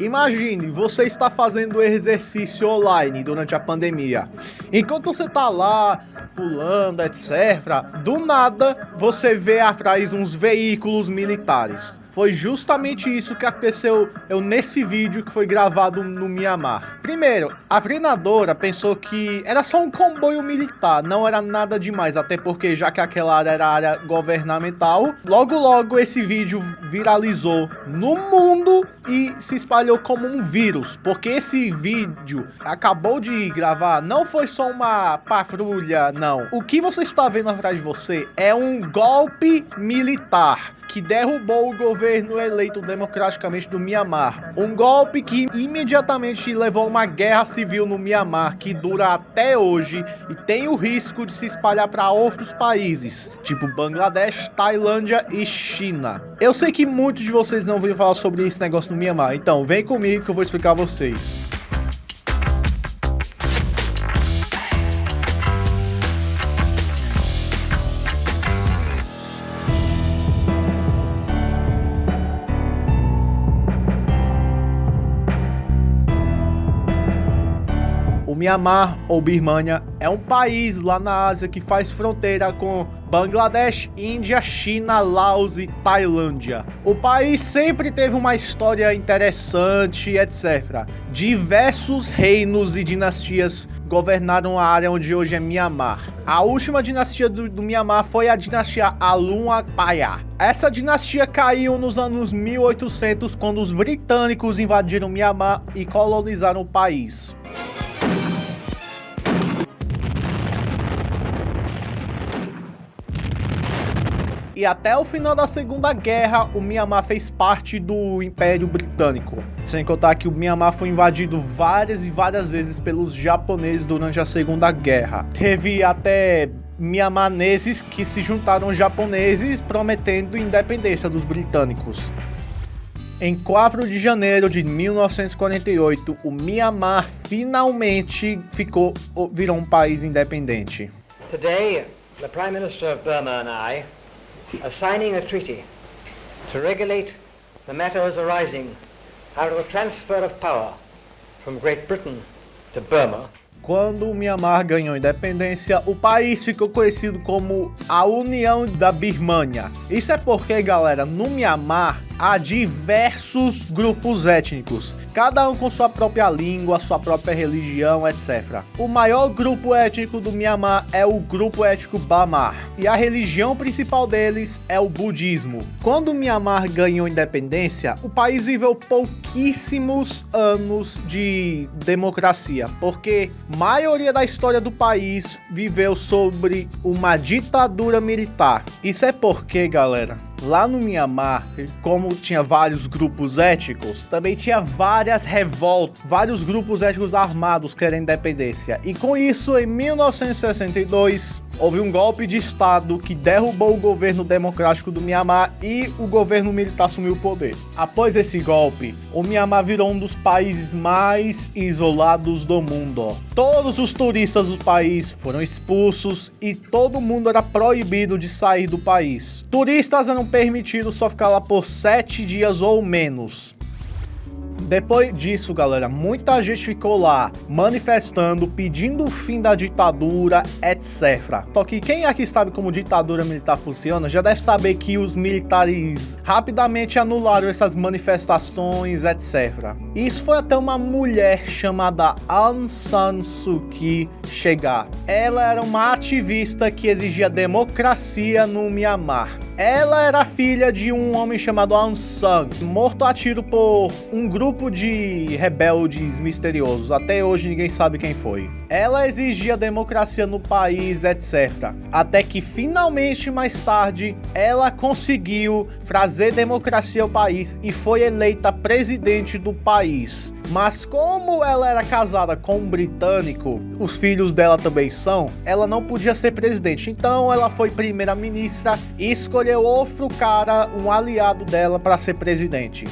Imagine, você está fazendo exercício online durante a pandemia. Enquanto você tá lá, pulando, etc., do nada, você vê atrás uns veículos militares. Foi justamente isso que aconteceu nesse vídeo que foi gravado no Mianmar. Primeiro, a treinadora pensou que era só um comboio militar, não era nada demais, até porque já que aquela área era área governamental, logo esse vídeo viralizou no mundo e se espalhou como um vírus, porque esse vídeo acabou de gravar, não foi só uma patrulha, não. O que você está vendo atrás de você é um golpe militar que derrubou o governo eleito democraticamente do Mianmar. Um golpe que imediatamente levou a uma guerra civil no Mianmar, que dura até hoje e tem o risco de se espalhar para outros países, tipo Bangladesh, Tailândia e China. Eu sei que muitos de vocês não ouviram falar sobre esse negócio no Mianmar, então vem comigo que eu vou explicar a vocês. O Mianmar, ou Birmania, é um país lá na Ásia que faz fronteira com Bangladesh, Índia, China, Laos e Tailândia. O país sempre teve uma história interessante, etc. Diversos reinos e dinastias governaram a área onde hoje é Mianmar. A última dinastia do Mianmar foi a dinastia Alun Apaya. Essa dinastia caiu nos anos 1800, quando os britânicos invadiram Mianmar e colonizaram o país. E até o final da Segunda Guerra, o Mianmar fez parte do Império Britânico. Sem contar que o Mianmar foi invadido várias e várias vezes pelos japoneses durante a Segunda Guerra. Teve até mianmaneses que se juntaram aos japoneses prometendo independência dos britânicos. Em 4 de janeiro de 1948, o Mianmar finalmente virou um país independente. Today, the Prime Minister of Burma and I are signing a treaty to regulate the matters arising out of the transfer of power from Great Britain to Burma. Quando o Mianmar ganhou independência, o país ficou conhecido como a União da Birmania. Isso é porque, galera, no Mianmar há diversos grupos étnicos, cada um com sua própria língua, sua própria religião, etc. O maior grupo étnico do Mianmar é o grupo étnico Bamar, e a religião principal deles é o budismo. Quando o Mianmar ganhou independência, o país viveu pouquíssimos anos de democracia, porque a maioria da história do país viveu sobre uma ditadura militar. Isso é porque, galera, lá no Mianmar, como tinha vários grupos étnicos, também tinha várias revoltas, vários grupos étnicos armados querendo independência. E com isso, em 1962, houve um golpe de estado que derrubou o governo democrático do Mianmar e o governo militar assumiu o poder. Após esse golpe, o Mianmar virou um dos países mais isolados do mundo. Todos os turistas do país foram expulsos e todo mundo era proibido de sair do país. Turistas eram permitidos só ficar lá por 7 dias ou menos. Depois disso, galera, muita gente ficou lá manifestando, pedindo o fim da ditadura, etc. Só que quem aqui sabe como ditadura militar funciona, já deve saber que os militares rapidamente anularam essas manifestações, etc. Isso foi até uma mulher chamada Aung San Suu Kyi chegar. Ela era uma ativista que exigia democracia no Mianmar. Ela era filha de um homem chamado Aung San, morto a tiro por um grupo de rebeldes misteriosos. Até hoje ninguém sabe quem foi. Ela exigia democracia no país, etc. Até que finalmente, mais tarde, ela conseguiu trazer democracia ao país e foi eleita presidente do país. Mas como ela era casada com um britânico, os filhos dela também são, ela não podia ser presidente. Então ela foi primeira-ministra e escolheu outro cara, um aliado dela, para ser presidente.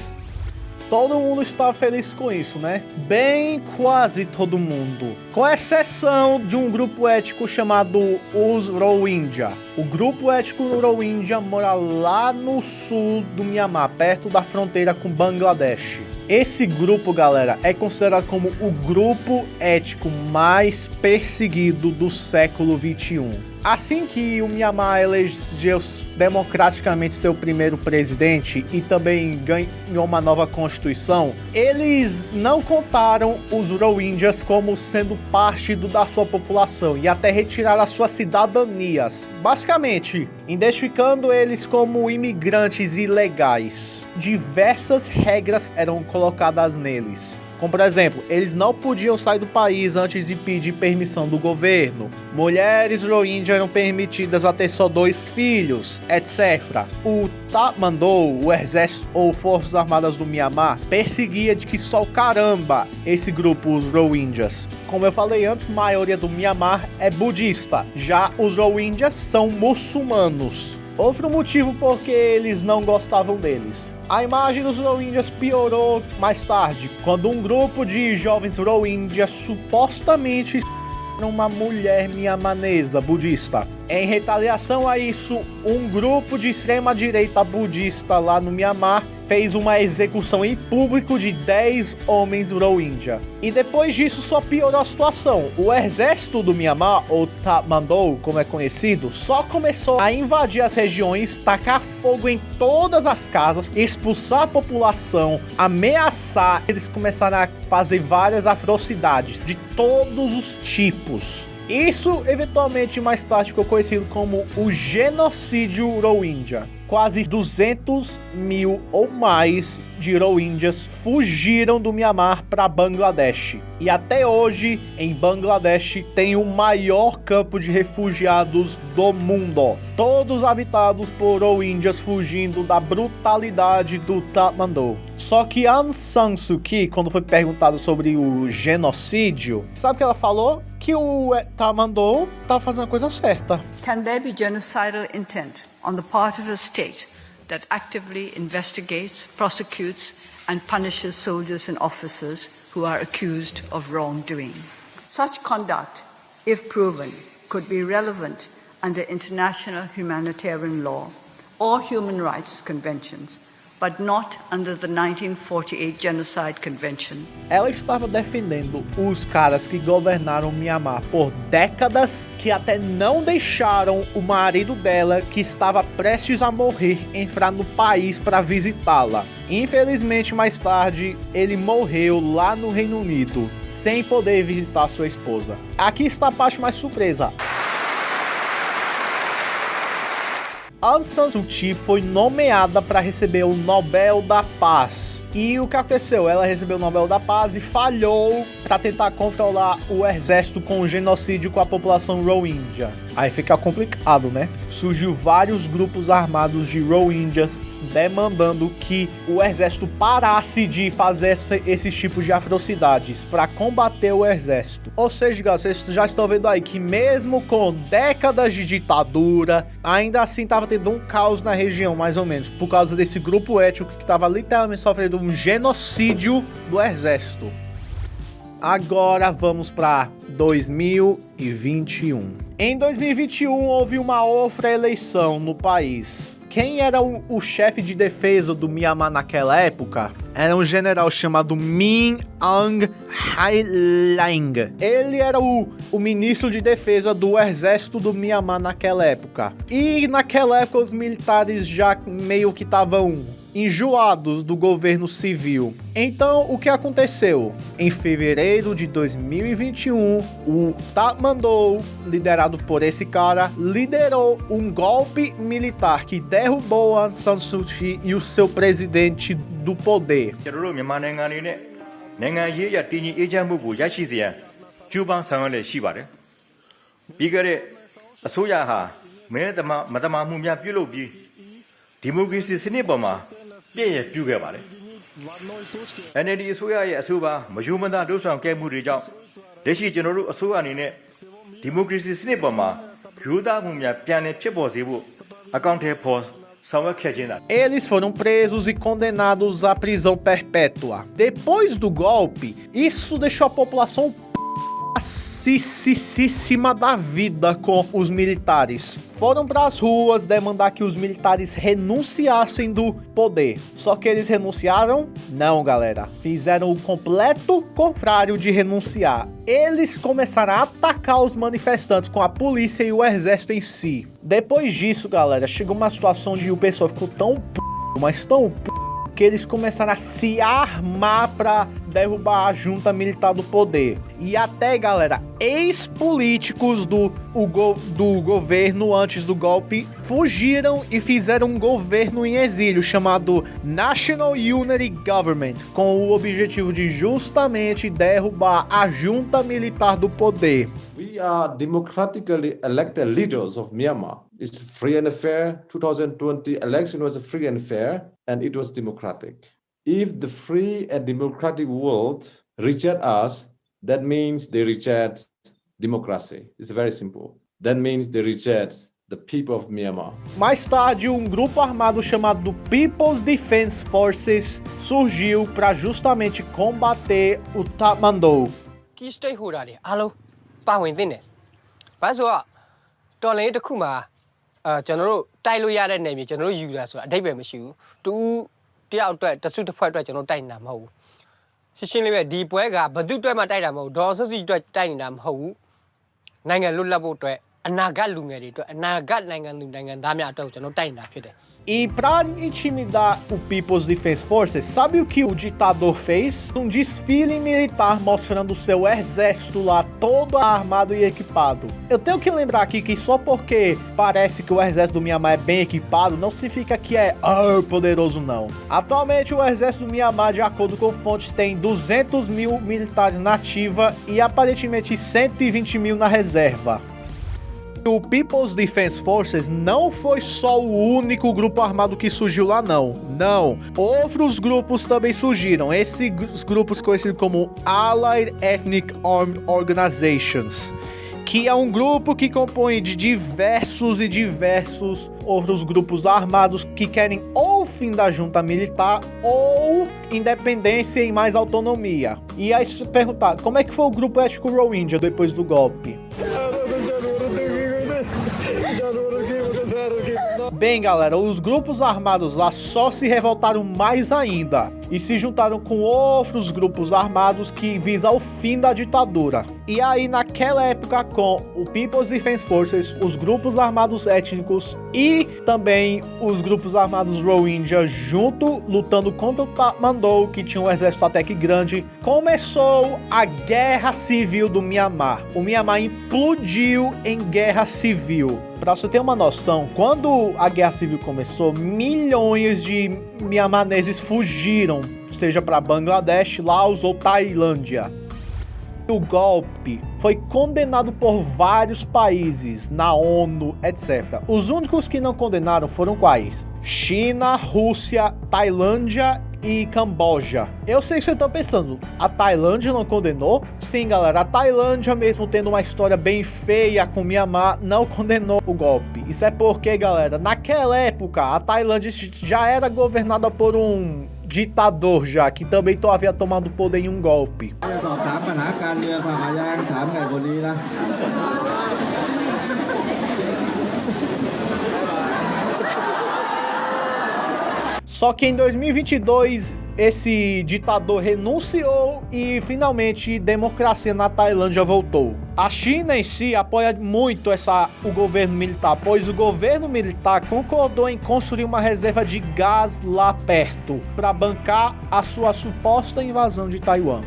Todo mundo estava feliz com isso, né? Bem, quase todo mundo. Com exceção de um grupo étnico chamado os Rohingya. O grupo étnico Rohingya mora lá no sul do Mianmar, perto da fronteira com Bangladesh. Esse grupo, galera, é considerado como o grupo étnico mais perseguido do século XXI. Assim que o Myanmar elegeu democraticamente seu primeiro presidente e também ganhou uma nova constituição, eles não contaram os Rohingyas como sendo parte da sua população e até retiraram as suas cidadanias, basicamente identificando eles como imigrantes ilegais. Diversas regras eram colocadas neles. Como, por exemplo, eles não podiam sair do país antes de pedir permissão do governo. Mulheres Rohingya eram permitidas a ter só 2 filhos, etc. O Tatmadaw, o exército ou forças armadas do Myanmar, perseguia de que só o caramba esse grupo, os Rohingyas. Como eu falei antes, a maioria do Myanmar é budista. Já os Rohingyas são muçulmanos. Outro motivo porque eles não gostavam deles. A imagem dos Rohingyas piorou mais tarde, quando um grupo de jovens Rohingyas supostamente uma mulher miamanesa budista. Em retaliação a isso, um grupo de extrema-direita budista lá no Myanmar fez uma execução em público de 10 homens Rohingya. E depois disso só piorou a situação. O exército do Myanmar, ou Tatmadaw, como é conhecido, só começou a invadir as regiões, tacar fogo em todas as casas, expulsar a população, ameaçar. Eles começaram a fazer várias atrocidades de todos os tipos. Isso, eventualmente, mais tarde ficou conhecido como o genocídio Rohingya. Quase 200 mil ou mais de Rohingyas fugiram do Myanmar para Bangladesh. E até hoje, em Bangladesh, tem o maior campo de refugiados do mundo. Todos habitados por Rohingyas fugindo da brutalidade do Tatmadaw. Só que Aung San Suu Kyi, quando foi perguntado sobre o genocídio, sabe o que ela falou? Que o Tatmadaw tá fazendo a coisa certa. Can there be genocidal intent on the part of a state that actively investigates, prosecutes, and punishes soldiers and officers who are accused of wrongdoing? Such conduct, if proven, could be relevant under international humanitarian law or human rights conventions, but not under the 1948 Genocide Convention. Ela estava defendendo os caras que governaram Myanmar por décadas, que até não deixaram o marido dela, que estava prestes a morrer, entrar no país para visitá-la. Infelizmente, mais tarde, ele morreu lá no Reino Unido, sem poder visitar sua esposa. Aqui está a parte mais surpresa. Aung San Suu Kyi foi nomeada para receber o Nobel da Paz. E o que aconteceu? Ela recebeu o Nobel da Paz e falhou para tentar controlar o exército com o genocídio com a população Rohingya. Aí fica complicado, né? Surgiu vários grupos armados de Rohingyas demandando que o exército parasse de fazer esses tipos de atrocidades para combater o exército. Ou seja, galera, vocês já estão vendo aí que mesmo com décadas de ditadura, ainda assim estava tendo um caos na região, mais ou menos, por causa desse grupo étnico que estava literalmente sofrendo um genocídio do exército. Agora vamos para 2021. Em 2021 houve uma outra eleição no país. Quem era o chefe de defesa do Myanmar naquela época? Era um general chamado Min Aung Hlaing. Ele era o ministro de defesa do exército do Myanmar naquela época. E naquela época os militares já meio que estavam enjoados do governo civil. Então, o que aconteceu? Em fevereiro de 2021, o Tatmadaw, liderado por esse cara, liderou um golpe militar que derrubou Aung San Suu Kyi e o seu presidente do poder. NLD အစိုးရရဲ့အဆိုပါမယုံမသားလှုပ်ဆောင်ခဲ့မှုတွေကြောင့်လက်ရှိကျွန်တော်တို့အစိုးရအနေနဲ့ဒီမိုကရေစီစနစ်ပေါ်မှာရိုးသားမှုများပြန်လည်ဖြစ်ပေါ်စေဖို့အကောင့်ထဲပေါ် Eles foram presos e condenados à prisão perpétua. Depois do golpe, isso deixou a população putaçíssima da vida com os militares. Foram para as ruas demandar que os militares renunciassem do poder. Só que eles renunciaram? Não, galera. Fizeram o completo contrário de renunciar. Eles começaram a atacar os manifestantes com a polícia e o exército em si. Depois disso, galera, chegou uma situação onde o pessoal ficou tão mas tão que eles começaram a se armar para derrubar a junta militar do poder. E até, galera, ex-políticos do governo antes do golpe fugiram e fizeram um governo em exílio chamado National Unity Government, com o objetivo de justamente derrubar a junta militar do poder. We are democratically elected leaders of Myanmar. It's free and fair. 2020 election was free and fair, and it was democratic. If the free and democratic world reject us, that means they reject democracy. It's very simple. That means they reject the people of Myanmar. Mais tarde, um grupo armado chamado People's Defense Forces surgiu para justamente combater o Tatmadaw. Key stakeholder တွေအားလုံးပါဝင်သင့်တယ်။ဘာလို့ဆိုတော့တော်လှန်ရေးတစ်ခုမှာကျွန်တော်တို့တိုက်လို့ရတဲ့နယ်မြေကျွန်တော်တို့ယူတာဆိုတာအဓိပ္ပာယ်မရှိဘူး။တူတယောက်အတွက်တစုတစ်ဖွဲ့အတွက်ကျွန်တော်တိုက်နေတာမဟုတ်ဘူး။ရှင်းလေးပဲဒီပွဲကဘယ်သူအတွက်မှတိုက်တာမဟုတ်ဘူး။ဒေါ်စုစီအတွက်တိုက်နေတာမဟုတ်ဘူး။နိုင်ငံလွတ်လပ်ဖို့အတွက်အနာဂတ်လူငယ်တွေအတွက်အနာဂတ်နိုင်ငံသူနိုင်ငံသားများအတွက်ကျွန်တော်တိုက်နေတာဖြစ်တယ်။ E para intimidar o People's Defense Forces, sabe o que o ditador fez? Um desfile militar mostrando seu exército lá todo armado e equipado. Eu tenho que lembrar aqui que só porque parece que o exército do Myanmar é bem equipado, não significa que é poderoso não. Atualmente o exército do Myanmar, de acordo com fontes, tem 200 mil militares na ativa e aparentemente 120 mil na reserva. O People's Defense Forces não foi só o único grupo armado que surgiu lá, não. Não, outros grupos também surgiram. Esses grupos conhecidos como Allied Ethnic Armed Organizations, que é um grupo que compõe de diversos outros grupos armados que querem ou fim da junta militar ou independência e mais autonomia. E aí se perguntar, como é que foi o grupo étnico Rohingya depois do golpe? Bem, galera, os grupos armados lá só se revoltaram mais ainda e se juntaram com outros grupos armados que visam o fim da ditadura. E aí, naquela época, com o People's Defense Forces, os grupos armados étnicos e também os grupos armados Rohingya junto, lutando contra o Tatmadaw, que tinha um exército até que grande, começou a Guerra Civil do Myanmar. O Myanmar implodiu em guerra civil. Pra você ter uma noção, quando a Guerra Civil começou, milhões de miamaneses fugiram, seja para Bangladesh, Laos ou Tailândia. O golpe foi condenado por vários países, na ONU, etc. Os únicos que não condenaram foram quais? China, Rússia, Tailândia e Camboja. Eu sei que vocês estão pensando, a Tailândia não condenou? Sim, galera, a Tailândia, mesmo tendo uma história bem feia com Myanmar, não condenou o golpe. Isso é porque, galera, naquela época, a Tailândia já era governada por um ditador já, que também havia tomado poder em um golpe. Só que em 2022, esse ditador renunciou e finalmente democracia na Tailândia voltou. A China em si apoia muito o governo militar, pois o governo militar concordou em construir uma reserva de gás lá perto para bancar a sua suposta invasão de Taiwan.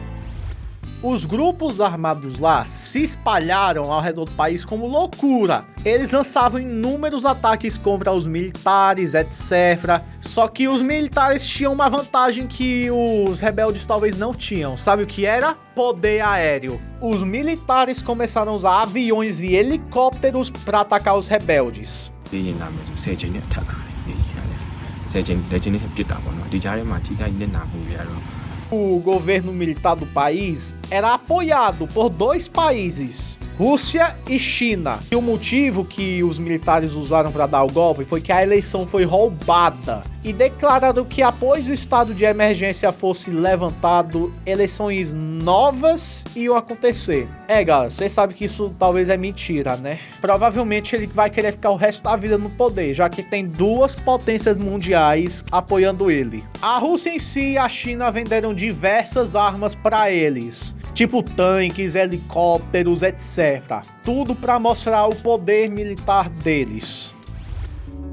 Os grupos armados lá se espalharam ao redor do país como loucura. Eles lançavam inúmeros ataques contra os militares, etc. Só que os militares tinham uma vantagem que os rebeldes talvez não tinham. Sabe o que era? Poder aéreo. Os militares começaram a usar aviões e helicópteros para atacar os rebeldes. O governo militar do país era apoiado por dois países, Rússia e China. E o motivo que os militares usaram para dar o golpe foi que a eleição foi roubada e declararam que após o estado de emergência fosse levantado, eleições novas iam acontecer. Galera, vocês sabem que isso talvez é mentira, né? Provavelmente ele vai querer ficar o resto da vida no poder, já que tem duas potências mundiais apoiando ele. A Rússia em si e a China venderam diversas armas para eles, tipo tanques, helicópteros, etc. Tudo para mostrar o poder militar deles.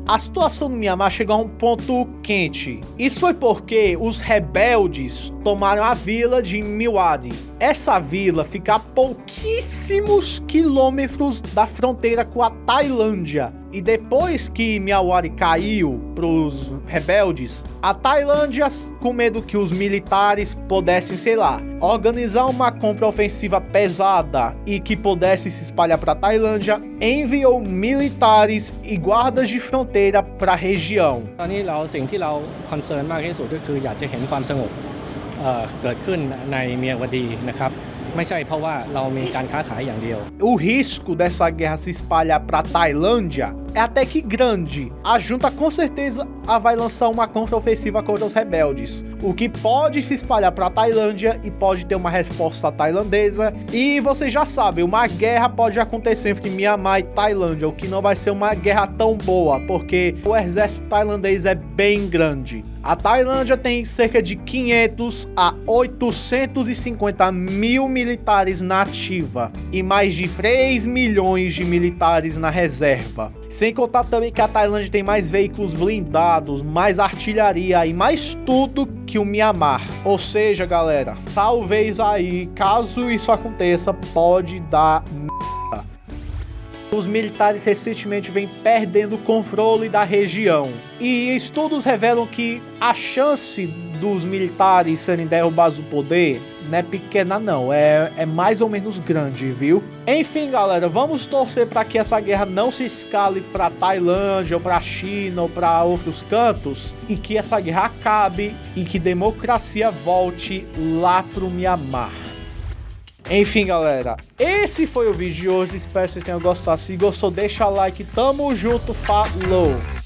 A situação no Mianmar chegou a um ponto quente. Isso foi porque os rebeldes tomaram a vila de Mewadi. Essa vila fica a pouquíssimos quilômetros da fronteira com a Tailândia. E depois que Mewadi caiu para os rebeldes, a Tailândia, com medo que os militares pudessem, sei lá, organizar uma contraofensiva pesada e que pudesse se espalhar para a Tailândia, enviou militares e guardas de fronteira para a região. ตอนนี้เราสิ่งที่เราคอนเซิร์นมากที่สุดก็คืออยากจะเห็นความสงบเกิดขึ้นในเมียวดีนะครับไม่ใช่เพราะว่าเรามีการค้าขายอย่างเดียว O risco dessa guerra se espalhar para a Tailândia é até que grande. A junta com certeza vai lançar uma contraofensiva contra os rebeldes, o que pode se espalhar para a Tailândia e pode ter uma resposta tailandesa. E vocês já sabem, uma guerra pode acontecer entre Mianmar e Tailândia, o que não vai ser uma guerra tão boa, porque o exército tailandês é bem grande. A Tailândia tem cerca de 500 a 850 mil militares na ativa e mais de 3 milhões de militares na reserva. Sem contar também que a Tailândia tem mais veículos blindados, mais artilharia e mais tudo que o Mianmar. Ou seja, galera, talvez aí, caso isso aconteça, pode dar merda. Os militares recentemente vêm perdendo o controle da região. E estudos revelam que a chance dos militares serem derrubados do poder não é pequena não, é mais ou menos grande, viu? Enfim, galera, vamos torcer para que essa guerra não se escale para Tailândia, ou para China, ou para outros cantos, e que essa guerra acabe e que democracia volte lá pro Mianmar. Enfim, galera, esse foi o vídeo de hoje, espero que vocês tenham gostado. Se gostou, deixa like, tamo junto, falou!